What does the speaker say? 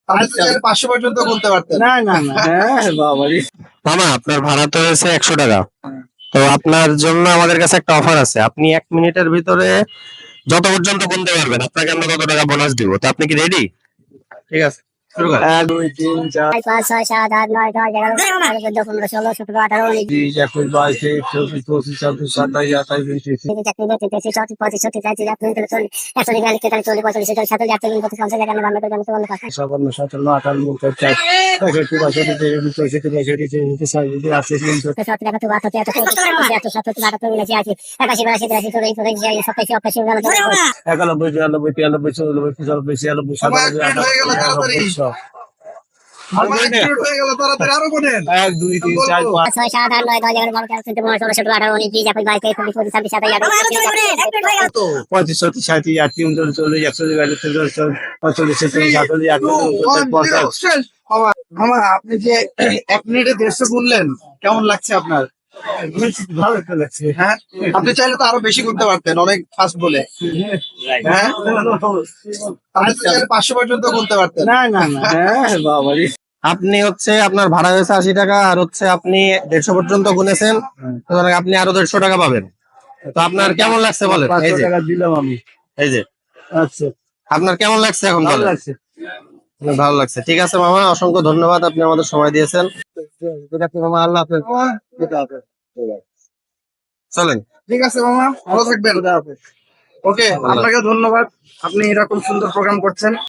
500 পর্যন্ত বলতে পারতেন। না না না, হ্যাঁ বাবারি। মামা আপনার ভাড়া তো হয়েছে 100 টাকা। তো আপনার জন্য আমাদের কাছে একটা অফার আছে, আপনি 1 মিনিটের ভিতরে যত পর্যন্ত গুনতে পারবেন আপনাকে আমরা তত টাকা বোনাস দিব। তো আপনি কি রেডি? ঠিক আছে, শুরু করেন। 1 2 3 4 5 6 7 8 9 10 11 12 13 14 15 16 17 18 19 20 21 22 23 24 25 26 27 28 29 57 58 আমার এক মিনিট হয়ে গেল, তাড়াতাড়ি আরো বলেন। 1 2 3 4 5 6 7 8 9 10 11 12 13 14 15 16 17 18 19 20 21 22 23 24 26 27 28 কত? 35 36 37 38 মামা, আপনি যে 1 মিনিটে 150 গুনলেন, কেমন লাগছে আপনার? ভালো লাগছে। হ্যাঁ, আপনি চাইলে তো আরো বেশি গুনতে পারতেন, অনেক ফাস্ট বলে। হ্যাঁ, আপনি তো চাইলে 500 পর্যন্ত গুনতে পারতেন। না না না, হ্যাঁ বাবারি। আপনি হচ্ছে আপনার ভাড়া হয়েছে 80 টাকা, আর হচ্ছে আপনি 150 পর্যন্ত গুনেছেন, সুতরাং আপনি আরো 150 টাকা পাবেন। তো আপনার কেমন লাগছে বলেন? এই 500 যে টাকা দিলাম আমি। এই যে আচ্ছা, আপনার কেমন লাগছে এখন ভালো বলেন? লাগছে। আপনার ভালো লাগছে, ঠিক আছে মামা, অসংখ্য ধন্যবাদ, আপনি আমাদের সময় দিয়েছেন। মামা, আল্লাহ হাফেজ। চলেন। ঠিক আছে মামা, ভালো থাকবেন। ওকে, আপনাকে ধন্যবাদ, আপনি এরকম সুন্দর প্রোগ্রাম করছেন।